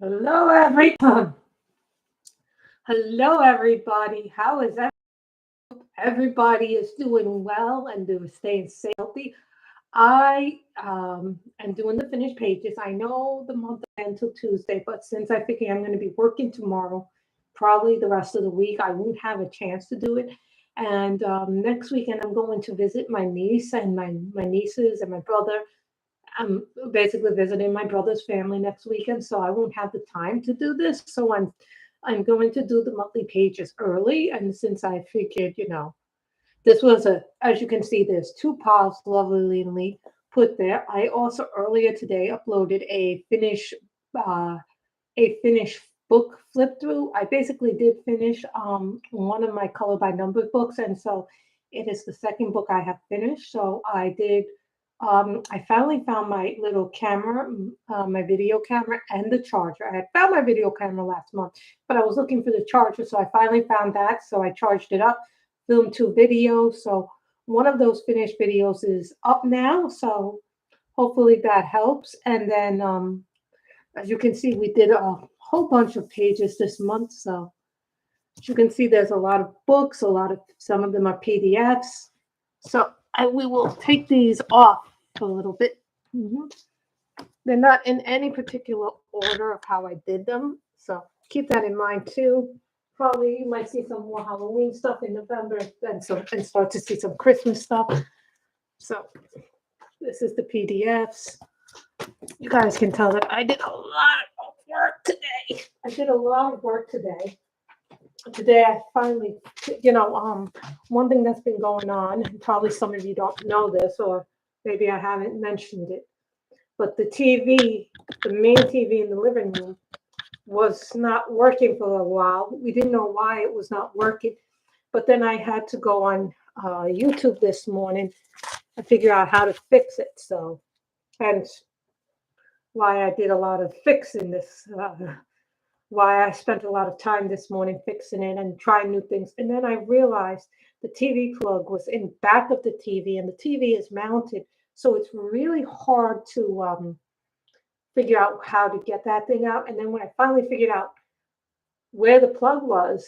Hello, everyone. Hello, everybody. How is everybody is doing well and they're staying safe, healthy? I am doing the finished pages. I know the month until Tuesday, but since I figure I'm going to be working tomorrow, probably the rest of the week, I won't have a chance to do it. And next weekend, I'm going to visit my niece and my nieces and my brother. I'm basically visiting my brother's family next weekend, so I won't have the time to do this. So I'm going to do the monthly pages early, and since I figured, this was as you can see, there's two piles lovingly put there. I also earlier today uploaded uh, a finished book flip through. I basically did finish one of my color by number books, and so it is the second book I have finished. So I did. I finally found my little camera, my video camera, and the charger. I had found my video camera last month, but I was looking for the charger, so I finally found that. So I charged it up, filmed 2 videos. So one of those finished videos is up now. So hopefully that helps. And then as you can see, we did a whole bunch of pages this month. So as you can see, there's a lot of books, some of them are PDFs. So we will take these off a little bit. They're not in any particular order of how I did them. So keep that in mind too. Probably you might see some more Halloween stuff in November and start to see some Christmas stuff. So this is the PDFs. You guys can tell that I did a lot of work today. Today I finally, one thing that's been going on, and probably some of you don't know this, or maybe I haven't mentioned it, but the main TV in the living room was not working for a while. We didn't know why it was not working, but then I had to go on YouTube this morning and figure out how to fix it. So, hence why I did a lot of fixing this. Why I spent a lot of time this morning fixing it and trying new things. And then I realized the TV plug was in back of the TV, and the TV is mounted, so it's really hard to figure out how to get that thing out. And then when I finally figured out where the plug was,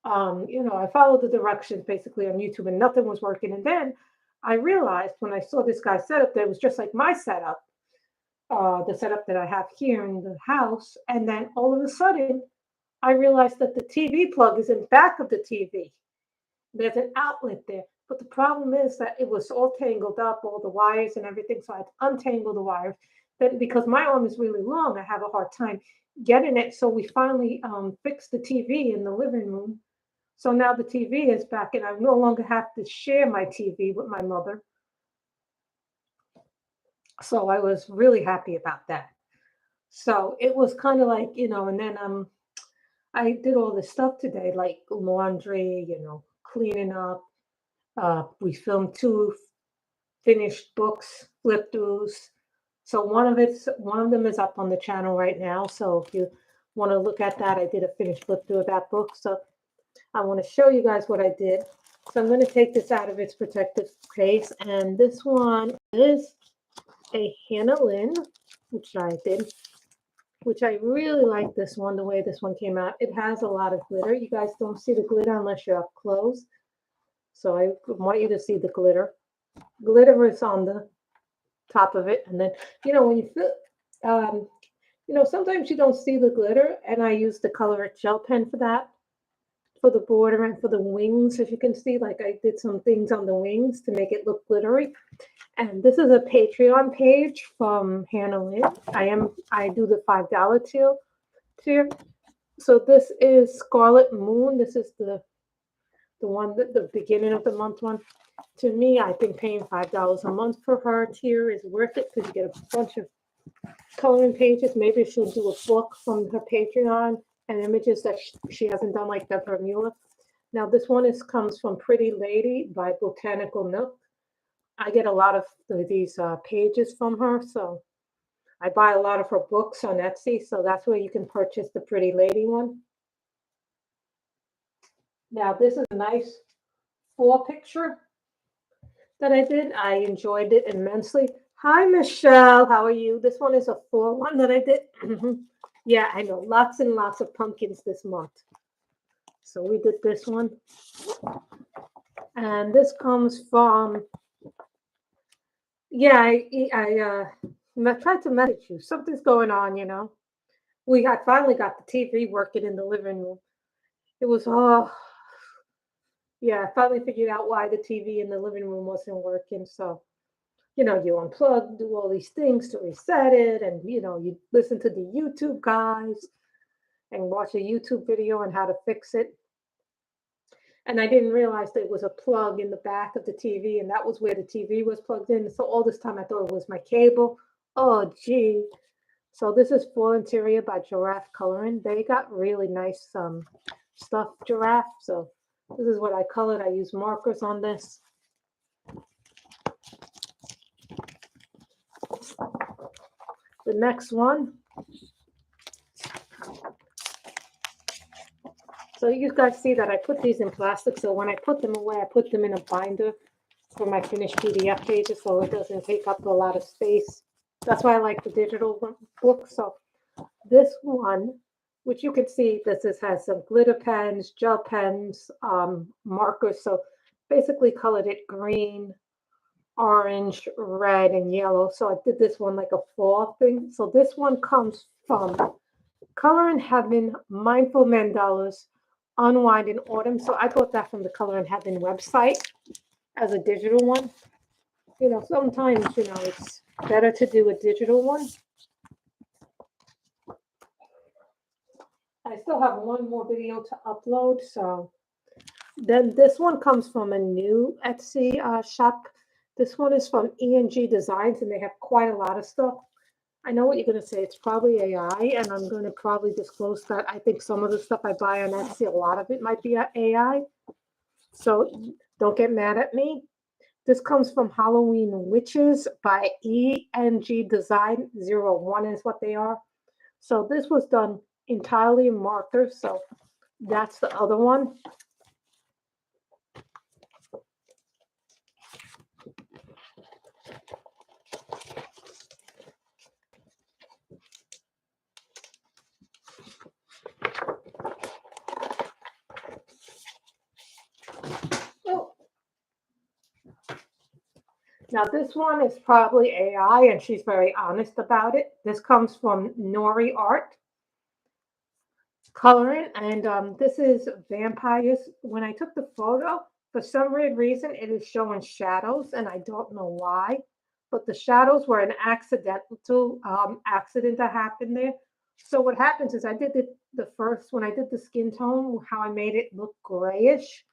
I followed the directions basically on YouTube, and nothing was working. And then I realized when I saw this guy's setup that it was just like my setup. The setup that I have here in the house. And then all of a sudden, I realized that the TV plug is in back of the TV. There's an outlet there. But the problem is that it was all tangled up, all the wires and everything. So I had to untangle the wires. Then because my arm is really long, I have a hard time getting it. So we finally fixed the TV in the living room. So now the TV is back, and I no longer have to share my TV with my mother. So I was really happy about that. So it was kind of like, and then I did all this stuff today, like laundry, cleaning up. We filmed 2 finished books, flip throughs. So one of them is up on the channel right now. So if you want to look at that, I did a finished flip through of that book. So I want to show you guys what I did. So I'm going to take this out of its protective case, and this one is a Hannah Lynn, which I did, which I really like this one, the way this one came out. It has a lot of glitter. You guys don't see the glitter unless you're up close. So I want you to see the glitter. Glitter is on the top of it. And then, when you feel, sometimes you don't see the glitter, and I use the Color It gel pen for that, for the border and for the wings. As you can see, like I did some things on the wings to make it look glittery. And this is a Patreon page from Hannah Lynn. I do the $5 tier. So this is Scarlet Moon. This is the one that the beginning of the month one. To me, I think paying $5 a month for her tier is worth it because you get a bunch of coloring pages. Maybe she'll do a book from her Patreon and images that she hasn't done, like Deborah Mueller. Now this one comes from Pretty Lady by Botanical Nook. I get a lot of these pages from her, so I buy a lot of her books on Etsy, so that's where you can purchase the Pretty Lady one. Now, this is a nice fall picture that I did. I enjoyed it immensely. Hi, Michelle. How are you? This one is a fall one that I did. Yeah, I know. Lots and lots of pumpkins this month. So we did this one. And this comes from, yeah, I tried to message you. Something's going on, you know. I finally got the TV working in the living room. It was, oh, yeah, I finally figured out why the TV in the living room wasn't working. So, you know, you unplug, do all these things to reset it. And, you know, you listen to the YouTube guys and watch a YouTube video on how to fix it. And I didn't realize there was a plug in the back of the TV, and that was where the TV was plugged in. So all this time I thought it was my cable. Oh, gee. So this is Full Interior by Giraffe Coloring. They got really nice stuff, Giraffe. So this is what I colored. I use markers on this. The next one. So you guys see that I put these in plastic. So when I put them away, I put them in a binder for my finished PDF pages so it doesn't take up a lot of space. That's why I like the digital book. So this one, which you can see, this has some glitter pens, gel pens, markers. So basically colored it green, orange, red, and yellow. So I did this one like a fall thing. So this one comes from Color in Heaven, Mindful Mandalas, Unwind in Autumn. So I got that from the Color in Heaven website as a digital one. You know, sometimes, you know, it's better to do a digital one. I still have one more video to upload. So then this one comes from a new Etsy shop. This one is from ENG Designs, and they have quite a lot of stuff. I know what you're going to say. It's probably AI, and I'm going to probably disclose that I think some of the stuff I buy on Etsy, a lot of it might be AI. So don't get mad at me. This comes from Halloween Witches by ENG Design 01 is what they are. So this was done entirely in markers. So that's the other one. Now, this one is probably AI, and she's very honest about it. This comes from Nori Art Coloring, and this is vampires. When I took the photo, for some weird reason, it is showing shadows, and I don't know why. But the shadows were an accidental accident that happened there. So what happens is I did when I did the skin tone, how I made it look grayish.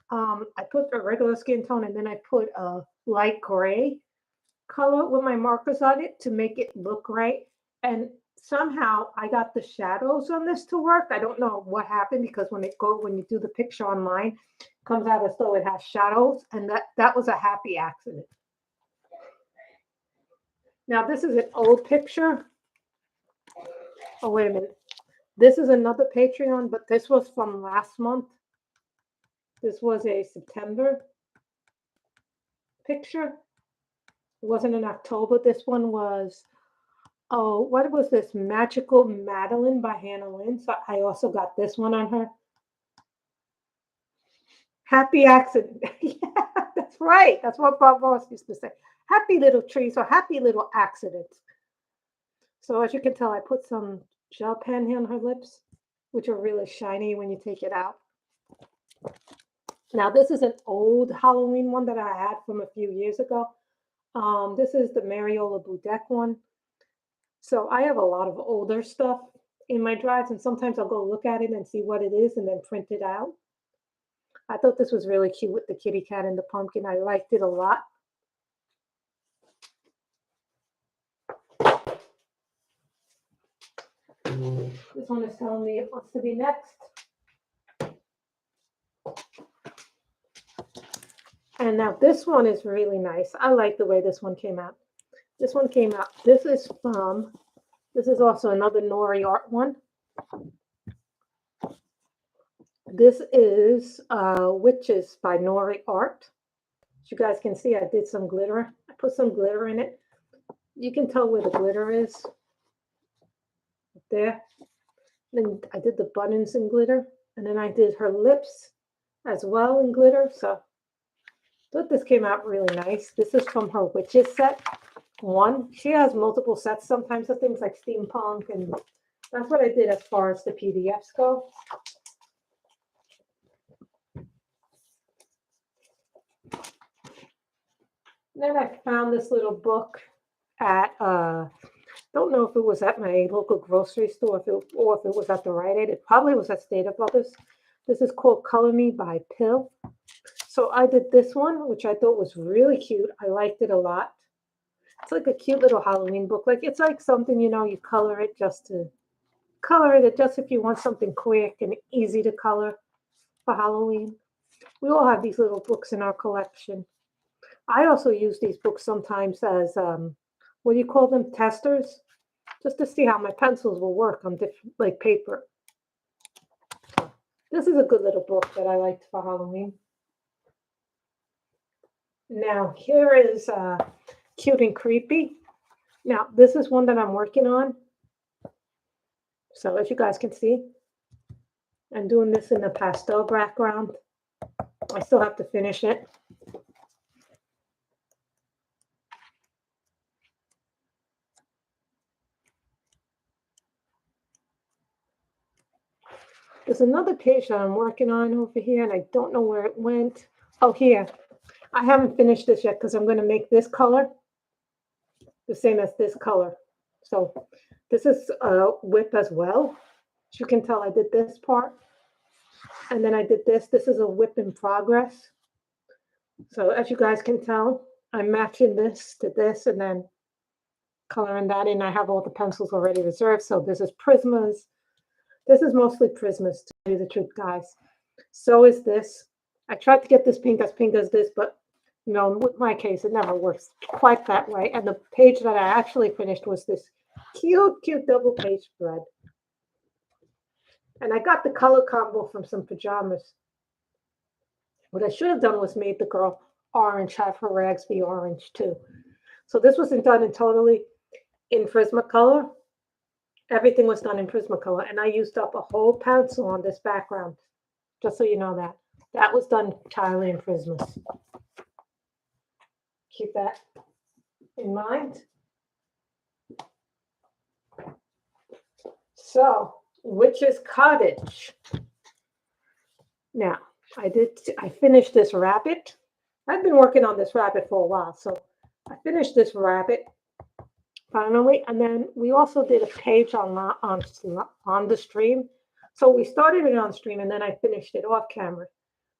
I put a regular skin tone, and then I put a light gray color with my markers on it to make it look right. And somehow I got the shadows on this to work. I don't know what happened because when you do the picture online, it comes out as though it has shadows, and that was a happy accident. Now this is an old picture. Oh, wait a minute. This is another Patreon, but this was from last month. This was a September picture. It wasn't in October. This one was, oh, what was this? Magical Madeline by Hannah Lynn. So I also got this one on her. Happy accident. Yeah, that's right. That's what Bob Ross used to say. Happy little trees or happy little accidents. So as you can tell, I put some gel pen here on her lips, which are really shiny when you take it out. Now, this is an old Halloween one that I had from a few years ago. This is the Mariola Budek one. So I have a lot of older stuff in my drives, and sometimes I'll go look at it and see what it is and then print it out. I thought this was really cute with the kitty cat and the pumpkin. I liked it a lot. This one is telling me it wants to be next. And now this one is really nice. I like the way this one came out. This one came out. This is also another Nori Art one. This is Witches by Nori Art. As you guys can see, I did some glitter. I put some glitter in it. You can tell where the glitter is. there. Then I did the buttons in glitter, and then I did her lips as well in glitter. So I thought this came out really nice. This is from her Witches set 1. She has multiple sets sometimes of things like steampunk, and that's what I did as far as the PDFs go. Then I found this little book at don't know if it was at my local grocery store or if it was at the Rite Aid. It probably was at Stater Brothers. This is called Color Me by Pill. So I did this one, which I thought was really cute. I liked it a lot. It's like a cute little Halloween book. Like it's like something, you know, you color it just if you want something quick and easy to color for Halloween. We all have these little books in our collection. I also use these books sometimes as what do you call them? Testers, just to see how my pencils will work on different, like paper. This is a good little book that I liked for Halloween. Now here is Cute and Creepy. Now this is one that I'm working on. So as you guys can see, I'm doing this in a pastel background. I still have to finish it. There's another page that I'm working on over here, and I don't know where it went. Oh, here. I haven't finished this yet because I'm going to make this color the same as this color. So this is a whip as well. As you can tell, I did this part. And then I did this. This is a whip in progress. So as you guys can tell, I'm matching this to this and then coloring that in. I have all the pencils already reserved. So this is Prismas. This is mostly Prismas, to tell you the truth, guys. So is this. I tried to get this pink as this, but you know, with my case, it never works quite that way. And the page that I actually finished was this cute, cute double page spread. And I got the color combo from some pajamas. What I should have done was made the girl orange, have her rags be orange too. So this wasn't done totally in Prismacolor. Everything was done in Prismacolor, and I used up a whole pencil on this background, just so you know that. That was done entirely in Prismas. Keep that in mind. So, Witch's Cottage. Now, I finished this rabbit. I've been working on this rabbit for a while, so I finished this rabbit finally, and then we also did a page on the stream. So we started it on stream, and then I finished it off camera.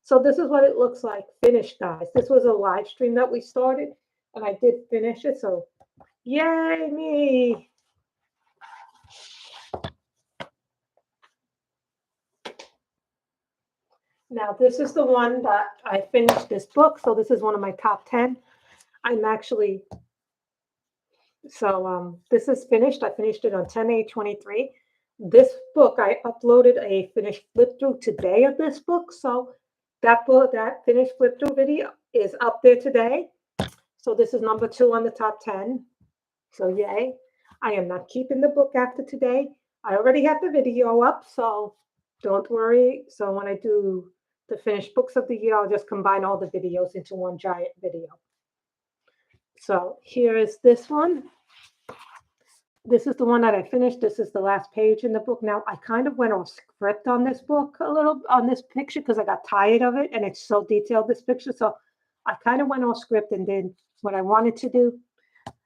So this is what it looks like finished, guys. This was a live stream that we started, and I did finish it. So, yay me! Now this is the one that I finished this book. So this is one of my top 10. I'm actually. So this is finished. I finished it on 10/8/23. This book, I uploaded a finished flip through today of this book. So that book, that finished flip through video is up there today. So this is number 2 on the top 10. So yay. I am not keeping the book after today. I already have the video up, so don't worry. So when I do the finished books of the year, I'll just combine all the videos into one giant video. So here is this one. This is the one that I finished. This is the last page in the book. Now, I kind of went off script on this book a little, on this picture, because I got tired of it, and it's so detailed, this picture. So I kind of went off script and did what I wanted to do.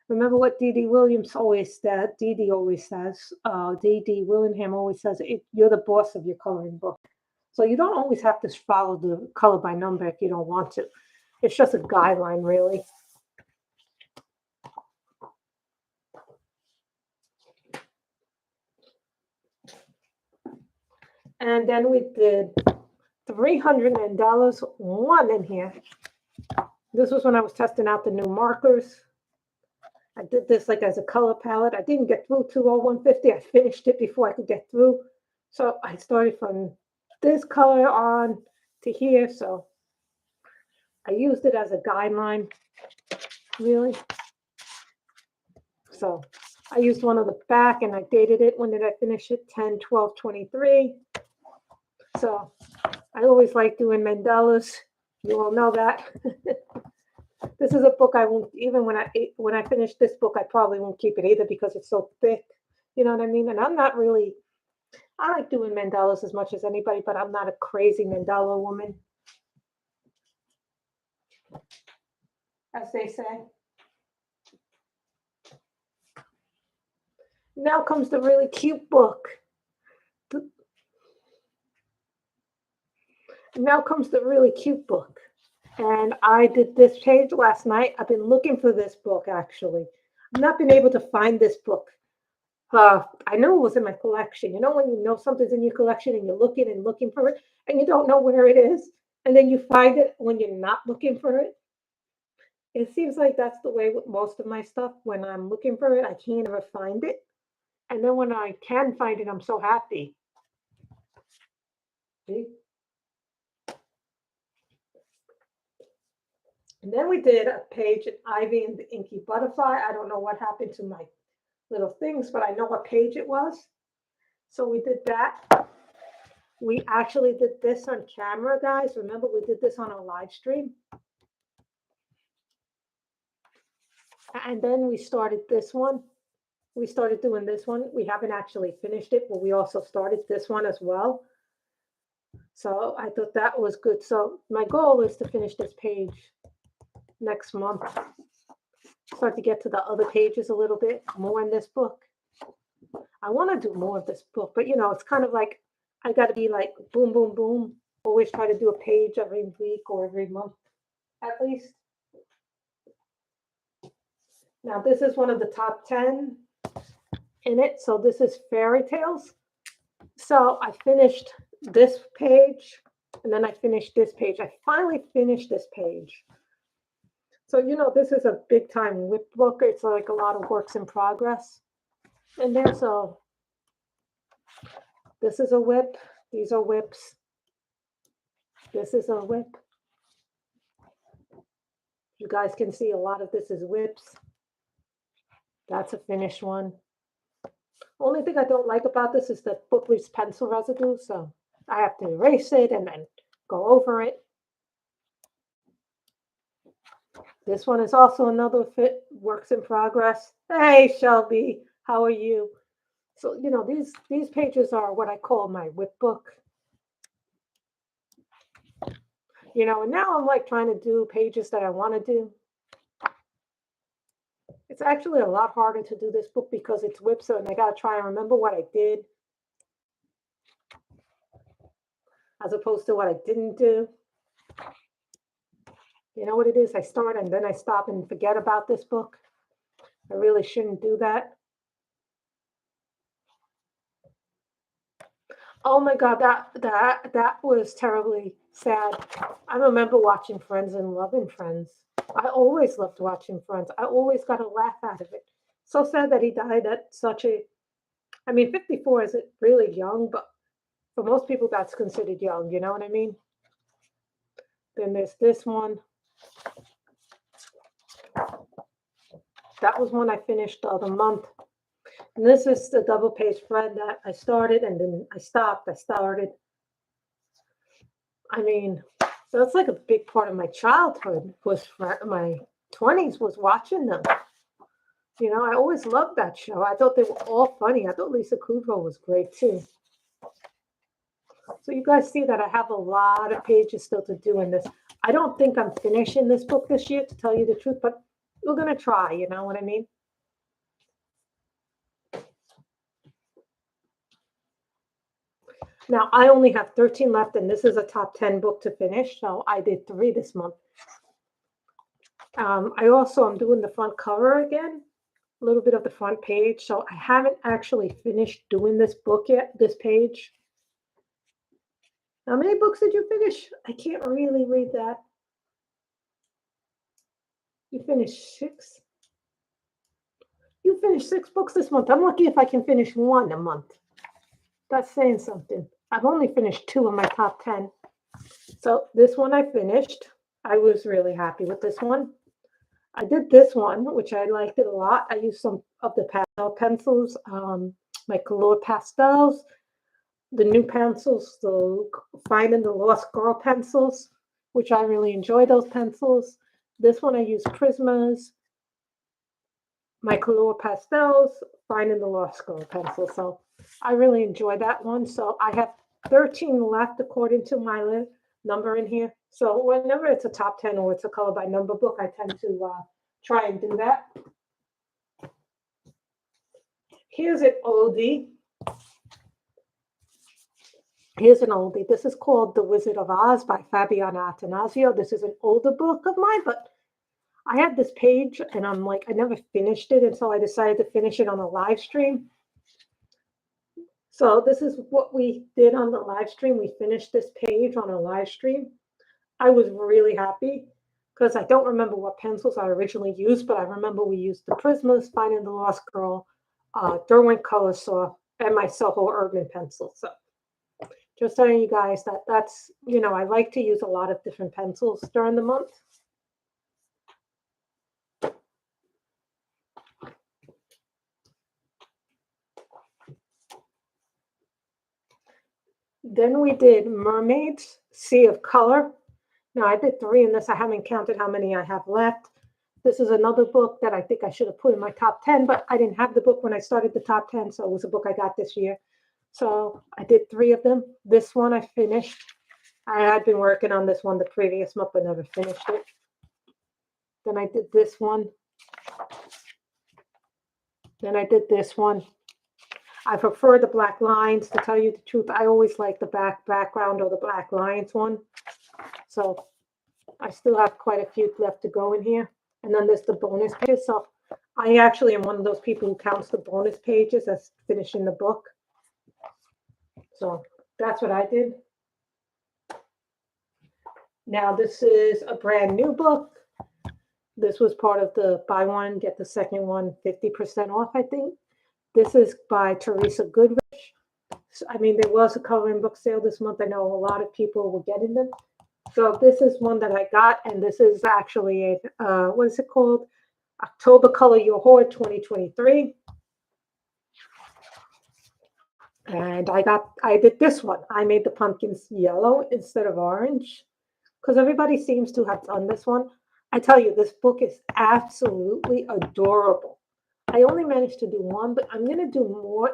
Remember what D.D. Williams always said? D.D. always says, D.D. Willingham always says, you're the boss of your coloring book. So you don't always have to follow the color by number if you don't want to. It's just a guideline, really. And then we did $300 one in here. This was when I was testing out the new markers. I did this like as a color palette. I didn't get through 20150. I finished it before I could get through. So I started from this color on to here. So I used it as a guideline, really. So I used one of the back and I dated it. When did I finish it? 10/12/23. So I always like doing mandalas. You all know that. This is a book I won't, even when I finish this book, I probably won't keep it either because it's so thick. You know what I mean? And I'm not really, I like doing mandalas as much as anybody, but I'm not a crazy mandala woman, as they say. Now comes the really cute book. Now comes the really cute book. And I did this page last night. I've been looking for this book, actually. I've not been able to find this book. I know it was in my collection. You know when you know something's in your collection and you're looking and looking for it, and you don't know where it is, and then you find it when you're not looking for it? It seems like that's the way with most of my stuff. When I'm looking for it, I can't ever find it. And then when I can find it, I'm so happy. See? And then we did a page in Ivy and the Inky Butterfly. I don't know what happened to my little things, but I know what page it was. So we did that. We actually did this on camera, guys. Remember, we did this on a live stream. And then we started this one. We started doing this one. We haven't actually finished it, but we also started this one as well. So I thought that was good. So my goal is to finish this page next month. Start to get to the other pages a little bit more in this book. I want to do more of this book, but you know, it's kind of like I got to be like boom, boom, boom. Always try to do a page every week or every month at least. Now, this is one of the top 10 in it. So this is Fairy Tales. So I finished this page and then I finished this page. I finally finished this page. So, you know, this is a big time whip book. It's like a lot of works in progress. And there's this is a whip. These are whips. This is a whip. You guys can see a lot of this is whips. That's a finished one. Only thing I don't like about this is the book leaves pencil residue, so I have to erase it and then go over it. This one is also another works in progress. Hey, Shelby, how are you? So, you know, these pages are what I call my whip book. You know, and now I'm like trying to do pages that I want to do. It's actually a lot harder to do this book because it's whips, and I got to try and remember what I did as opposed to what I didn't do. You know what it is? I start and then I stop and forget about this book. I really shouldn't do that. Oh my God, that was terribly sad. I remember watching Friends and loving Friends. I always loved watching Friends. I always got a laugh out of it. So sad that he died at such a, I mean, 54 isn't really young, but for most people that's considered young, you know what I mean? Then there's this one. That was one I finished the other month. And this is the double page spread that I started and then I stopped. I started. I mean, that's like a big part of my childhood was my 20s was watching them. You know, I always loved that show. I thought they were all funny. I thought Lisa Kudrow was great too. So you guys see that I have a lot of pages still to do in this. I don't think I'm finishing this book this year, to tell you the truth, but we're going to try, you know what I mean? Now, I only have 13 left, and this is a top 10 book to finish, so I did 3 this month. I also am doing the front cover again, a little bit of the front page, so I haven't actually finished doing this book yet, this page. How many books did you finish? I can't really read that. You finished 6? You finished 6 books this month. I'm lucky if I can finish 1 a month. That's saying something. I've only finished 2 of my top 10. So this one I finished. I was really happy with this one. I did this one, which I liked it a lot. I used some of the pastel pencils, my color pastels, the new pencils, the Finding the Lost Girl pencils, which I really enjoy those pencils. This one I use Prismas, my color pastels, Finding the Lost Girl pencil. So I really enjoy that one. So I have 13 left according to my number in here. So whenever it's a top 10 or it's a color by number book, I tend to try and do that. Here's an oldie. Here's an oldie. This is called The Wizard of Oz by Fabianna Attansio. This is an older book of mine, but I had this page and I'm like, I never finished it. And so I decided to finish it on a live stream. So this is what we did on the live stream. We finished this page on a live stream. I was really happy because I don't remember what pencils I originally used, but I remember we used the Prismas, Finding the Lost Girl, Derwent Color Soft, and my Soho Urban pencil. So just telling you guys that's, I like to use a lot of different pencils during the month. Then we did Mermaids, Sea of Color. Now I did 3 in this. I haven't counted how many I have left. This is another book that I think I should have put in my top 10, but I didn't have the book when I started the top 10, so it was a book I got this year. So I did 3 of them. This one I finished. I had been working on this one the previous month, but never finished it. Then I did this one. Then I did this one. I prefer the black lines, to tell you the truth. I always like the background or the black lines one. So I still have quite a few left to go in here. And then there's the bonus pages. So I actually am one of those people who counts the bonus pages as finishing the book. So that's what I did. Now this is a brand new book. This was part of the buy one, get the second one 50% off, I think. This is by Teresa Goodridge. I mean, there was a coloring book sale this month. I know a lot of people were getting them. So this is one that I got, and this is actually a, what is it called? October Color Your Hoard 2023. And I did this one. I made the pumpkins yellow instead of orange because everybody seems to have done this one. I tell you, this book is absolutely adorable. I only managed to do one, but I'm going to do more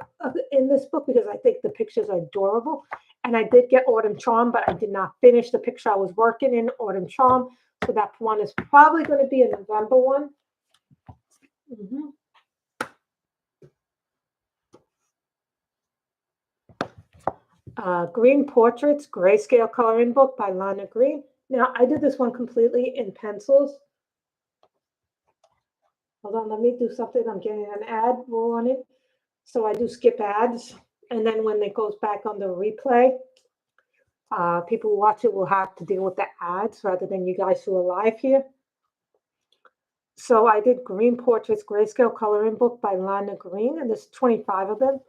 in this book because I think the pictures are adorable. And I did get Autumn Charm, but I did not finish the picture I was working in, Autumn Charm. So that one is probably going to be a November one. Green Portraits, Grayscale Coloring Book by Lana Green. Now, I did this one completely in pencils. Hold on, let me do something. I'm getting an ad roll on it. So I do skip ads. And then when it goes back on the replay, people who watch it will have to deal with the ads rather than you guys who are live here. So I did Green Portraits, Grayscale Coloring Book by Lana Green, and there's 25 of them.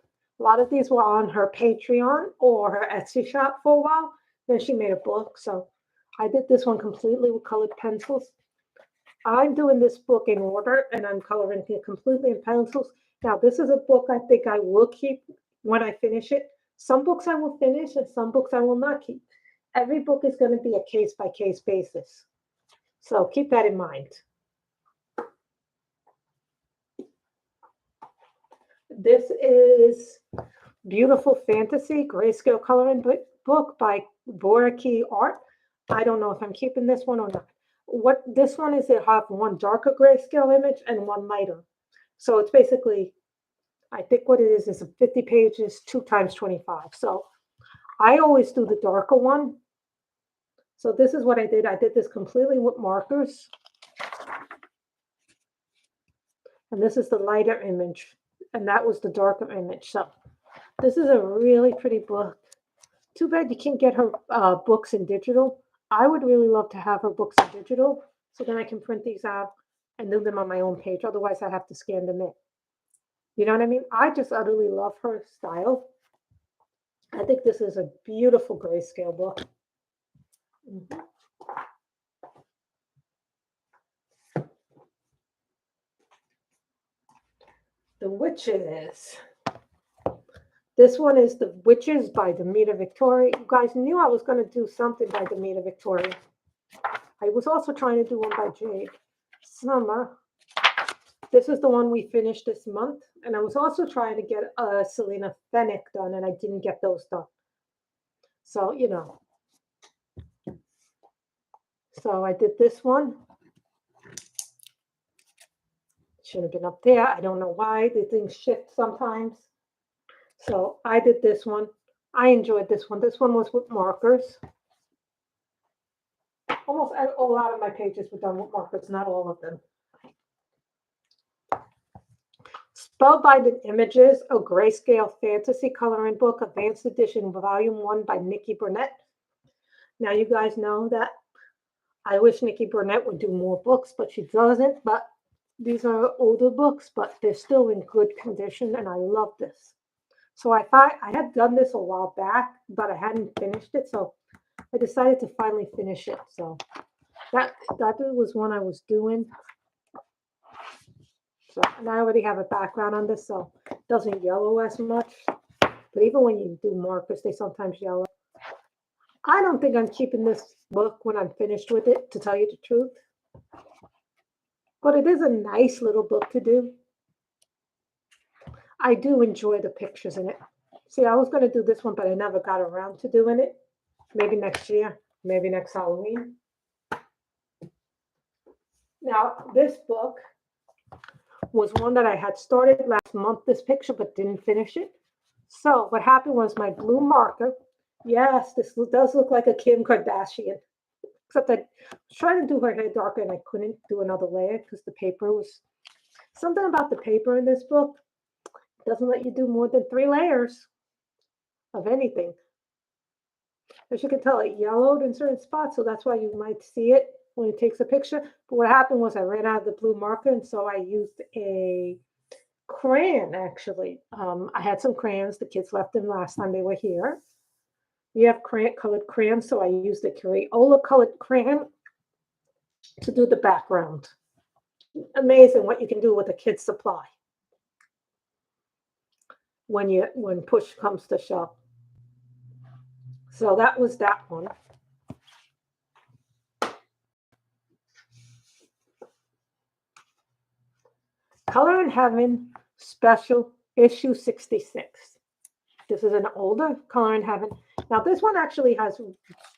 A lot of these were on her Patreon or her Etsy shop for a while. Then she made a book. So I did this one completely with colored pencils. I'm doing this book in order, and I'm coloring it completely in pencils. Now, this is a book I think I will keep when I finish it. Some books I will finish, and some books I will not keep. Every book is going to be a case-by-case basis. So keep that in mind. This is Beautiful Fantasy, Grayscale Coloring Book by Vorakee Art. I don't know if I'm keeping this one or not. What this one is, it have one darker grayscale image and one lighter. So it's basically, I think what it is 50 pages, 2 times 25. So I always do the darker one. So this is what I did. I did this completely with markers. And this is the lighter image. And that was the darker image. So this is a really pretty book. Too bad you can't get her books in digital. I would really love to have her books in digital so then I can print these out and do them on my own page. Otherwise, I have to scan them in. You know what I mean? I just utterly love her style. I think this is a beautiful grayscale book. The Witches. This one is The Witches by Damita Victoria. You guys knew I was going to do something by Damita Victoria. I was also trying to do one by Jade Summer. This is the one we finished this month. And I was also trying to get Selena Fennec done, and I didn't get those done. So, you know. So I did this one. Should have been up there. I don't know why. The things shift sometimes. So I did this one. I enjoyed this one. This one was with markers. Almost a lot of my pages were done with markers, not all of them. Spellbinding Images, a Grayscale Fantasy Coloring Book, Advanced Edition, Volume 1 by Nikki Burnett. Now you guys know that I wish Nikki Burnett would do more books, but she doesn't. But these are older books, but they're still in good condition, and I love this. So I thought I had done this a while back, but I hadn't finished it, so I decided to finally finish it. So that was one I was doing. So, and I already have a background on this, so it doesn't yellow as much. But even when you do markers, they sometimes yellow. I don't think I'm keeping this book when I'm finished with it, to tell you the truth. But it is a nice little book to do. I do enjoy the pictures in it. See, I was going to do this one, but I never got around to doing it. Maybe next year, maybe next Halloween. Now, this book was one that I had started last month, this picture, but didn't finish it. So what happened was my blue marker. Yes, this does look like a Kim Kardashian, except I was trying to do her hair darker and I couldn't do another layer because the paper was something about the paper in this book. It doesn't let you do more than 3 layers of anything. As you can tell, it yellowed in certain spots, so that's why you might see it when it takes a picture. But what happened was I ran out of the blue marker, and so I used a crayon, actually. I had some crayons. The kids left them last time they were here. We have colored crayons, so I used the Crayola colored crayon to do the background. Amazing what you can do with a kid's supply when push comes to shove. So that was that one. Color in Heaven, special issue 66. This is an older Color in Heaven. Now this one actually has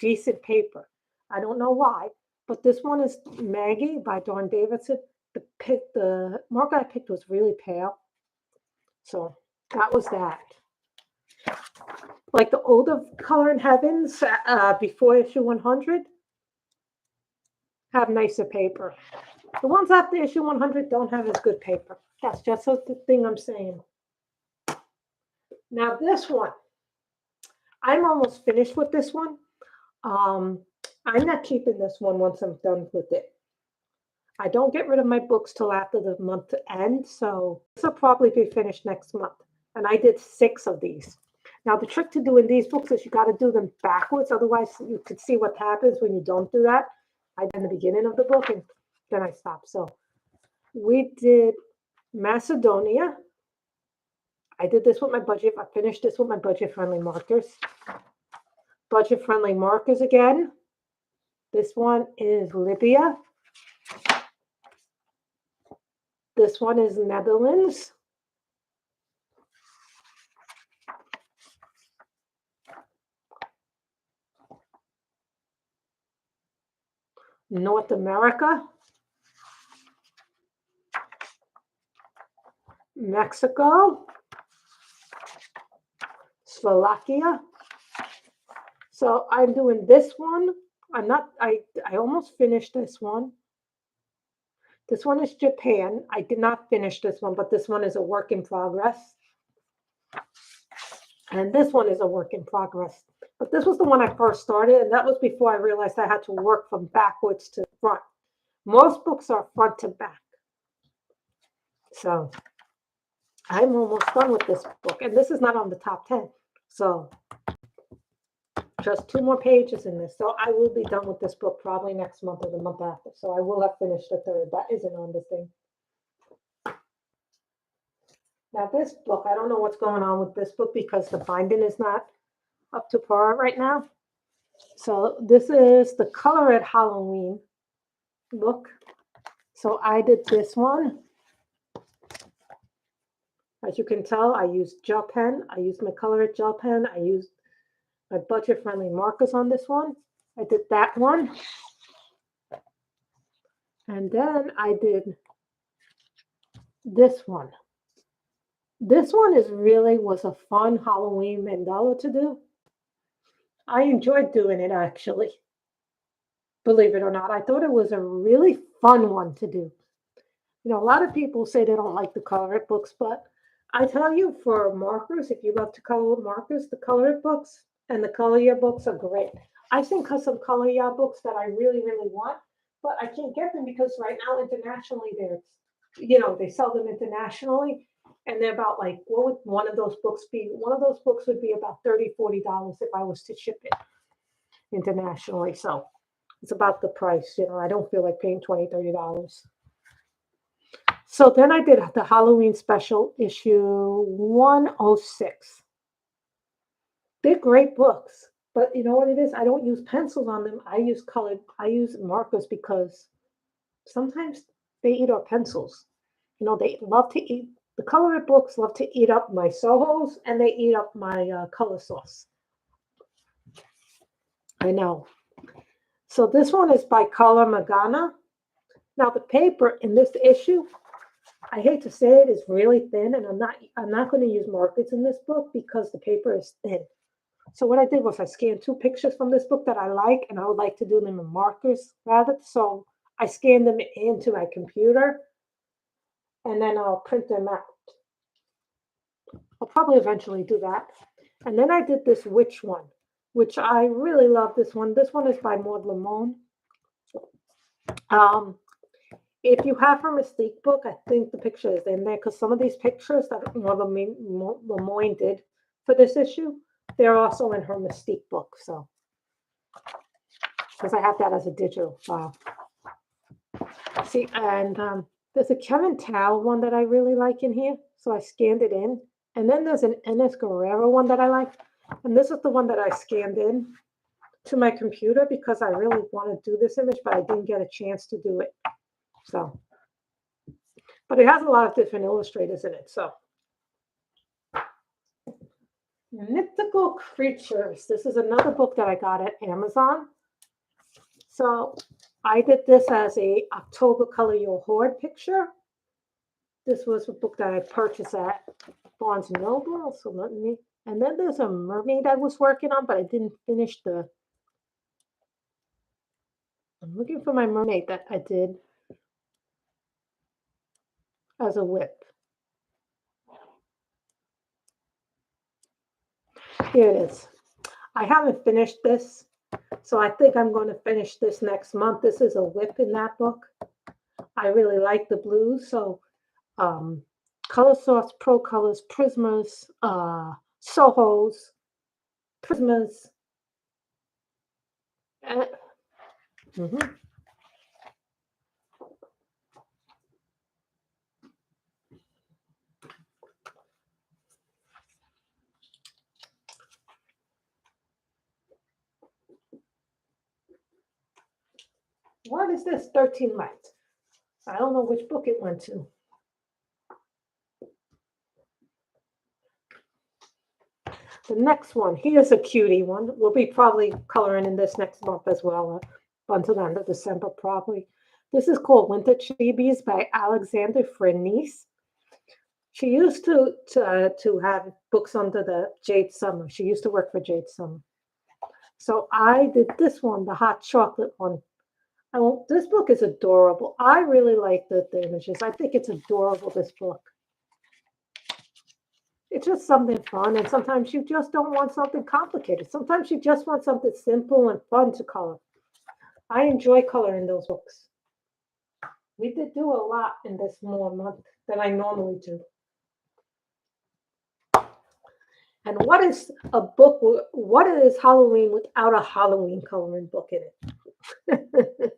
decent paper. I don't know why, but this one is Maggie by Dawn Davidson. The marker I picked was really pale. So that was that. Like the older Color in Heavens before issue 100 have nicer paper. The ones after issue 100 don't have as good paper. That's just the thing I'm saying. Now this one, I'm almost finished with this one. I'm not keeping this one once I'm done with it. I don't get rid of my books till after the month end, so this will probably be finished next month. And I did 6 of these. Now the trick to doing these books is you got to do them backwards, otherwise you could see what happens when you don't do that. I did in the beginning of the book and then I stopped. So we did Macedonia. I did this with my budget. I finished this with my budget-friendly markers. Budget-friendly markers again. This one is Libya. This one is Netherlands. North America. Mexico. Slovakia. So I'm doing this one. I almost finished this one. This one is Japan. I did not finish this one, but this one is a work in progress. And this one is a work in progress. But this was the one I first started, and that was before I realized I had to work from backwards to front. Most books are front to back. So I'm almost done with this book, and this is not on the top 10. So just 2 more pages in this. So I will be done with this book probably next month or the month after. So I will have finished the 3rd. That isn't on the thing. Now this book, I don't know what's going on with this book because the binding is not up to par right now. So this is the Color at Halloween book. So I did this one. As you can tell, I used gel pen. I used my Color at gel pen. I used my budget-friendly markers on this one. I did that one. And then I did this one. This one was a fun Halloween mandala to do. I enjoyed doing it, actually. Believe it or not, I thought it was a really fun one to do. You know, a lot of people say they don't like the color it books, but I tell you, for markers, if you love to color with markers, the color it books and the color year books are great. I've seen some color year books that I really, really want, but I can't get them because right now internationally they sell them internationally, and they're about like, what would one of those books be? One of those books would be about $30-$40 if I was to ship it internationally. So it's about the price. You know, I don't feel like paying $20-$30. So then I did the Halloween special issue 106. They're great books, but you know what it is? I don't use pencils on them. I use markers because sometimes they eat our pencils. You know, they love to eat, the color books love to eat up my Sohos, and they eat up my color sauce. I know. So this one is by Color Magana. Now the paper in this issue, I hate to say it, is really thin, and I'm not going to use markers in this book because the paper is thin. So what I did was I scanned 2 pictures from this book that I like, and I would like to do them in markers rather. So I scanned them into my computer, and then I'll print them out. I'll probably eventually do that. And then I did this witch one, which I really love this one. This one is by Maud Lamone. If you have her Mystique book, I think the picture is in there because some of these pictures that Maud Lamone did for this issue, they're also in her Mystique book. So, because I have that as a digital file. See, and there's a Kevin Tao one that I really like in here. So I scanned it in. And then there's an Enes Guerrero one that I like. And this is the one that I scanned in to my computer because I really want to do this image, but I didn't get a chance to do it. So, but it has a lot of different illustrators in it. So, Mythical Creatures. This is another book that I got at Amazon. So I did this as a October Color Your Hoard picture. This was a book that I purchased at Barnes & Noble. So let me, and then there's a mermaid I was working on, but I didn't finish I'm looking for my mermaid that I did as a whip. Here it is. I haven't finished this, so I think I'm going to finish this next month. This is a whip in that book. I really like the blues, so Color Source, Pro Colors, Prismas, Sohos, Prismas. What is this? 13 Light. I don't know which book it went to. The next one, here's a cutie one. We'll be probably coloring in this next month as well, until the end of December probably. This is called Winter Chibis by Alexander Frenice. She used to have books under the Jade Summer. She used to work for Jade Summer. So I did this one, the hot chocolate one. This book is adorable. I really like the images. I think it's adorable, this book. It's just something fun, and sometimes you just don't want something complicated. Sometimes you just want something simple and fun to color. I enjoy coloring those books. We did do a lot in this more month than I normally do. And what is a book? What is Halloween without a Halloween coloring book in it?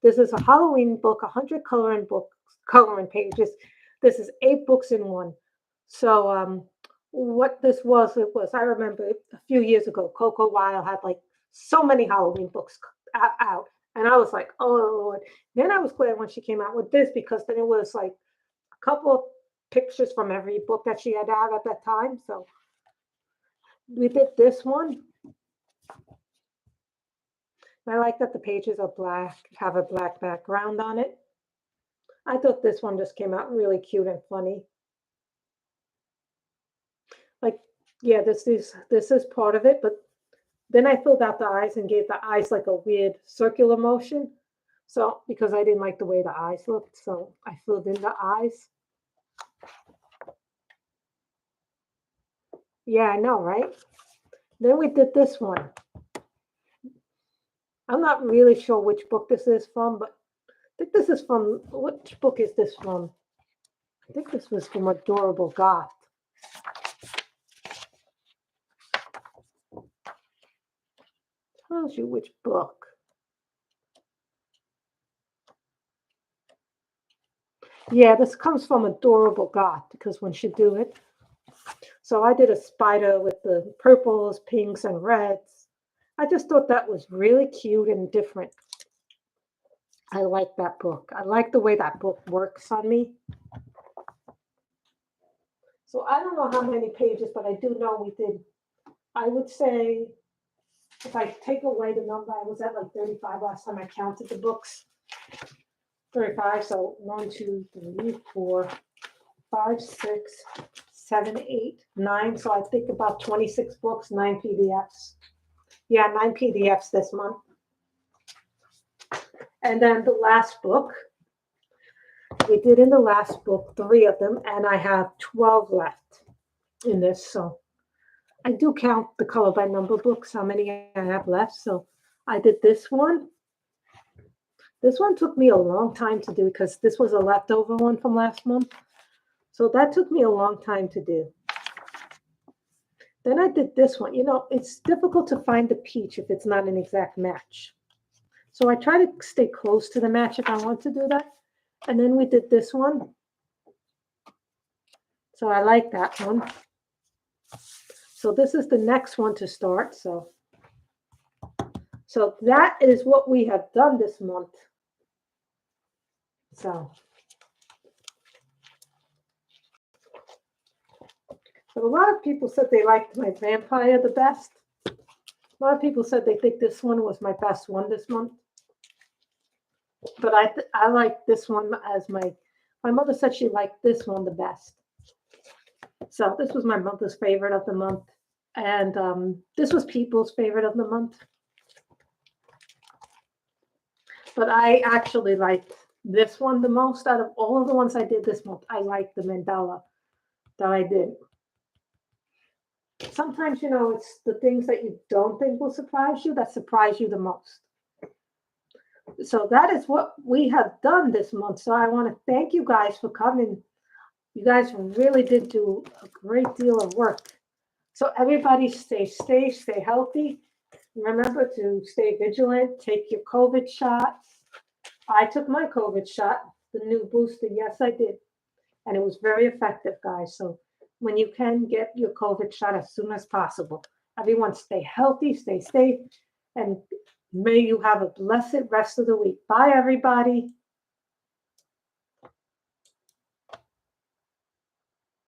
This is a Halloween book, 100 coloring pages. This is 8 books in one. So what this was, I remember a few years ago, Coco Wild had like so many Halloween books out. And I was like, oh Lord. Then I was glad when she came out with this because then it was like a couple of pictures from every book that she had out at that time. So we did this one. I like that the pages are black, have a black background on it. I thought this one just came out really cute and funny. Like, yeah, this is part of it, but then I filled out the eyes and gave the eyes like a weird circular motion. So because I didn't like the way the eyes looked, so I filled in the eyes. Yeah, I know, right? Then we did this one. I'm not really sure which book this is from, but I think this is from, which book is this from? I think this was from Adorable Goth. Tells you which book. Yeah, this comes from Adorable Goth because when she do it. So I did a spider with the purples, pinks, and reds. I just thought that was really cute and different. I like that book. I like the way that book works on me. So I don't know how many pages, but I do know we did, I would say, if I take away the number, I was at like 35 last time I counted the books. 35, so 1, 2, 3, 4, 5, 6, 7, 8, 9. So I think about 26 books, 9 PDFs. Yeah, 9 PDFs this month. And then the last book, we did in the last book 3 of them, and I have 12 left in this. So I do count the color by number books, how many I have left. So I did this one. This one took me a long time to do because this was a leftover one from last month. So that took me a long time to do. Then I did this one. You know, it's difficult to find the peach if it's not an exact match. So I try to stay close to the match if I want to do that. And then we did this one. So I like that one. So this is the next one to start. So that is what we have done this month. So a lot of people said they liked my vampire the best. A lot of people said they think this one was my best one this month. But I like this one as my mother said she liked this one the best. So this was my mother's favorite of the month. And this was people's favorite of the month. But I actually liked this one the most out of all of the ones I did this month. I liked the mandala that I did. Sometimes, you know, it's the things that you don't think will surprise you that surprise you the most. So that is what we have done this month. So I want to thank you guys for coming. You guys really did do a great deal of work. So everybody stay safe, stay healthy. Remember to stay vigilant, take your COVID shots. I took my COVID shot, the new booster. Yes, I did. And it was very effective, guys. So when you can, get your COVID shot as soon as possible. Everyone stay healthy, stay safe, and may you have a blessed rest of the week. Bye, everybody.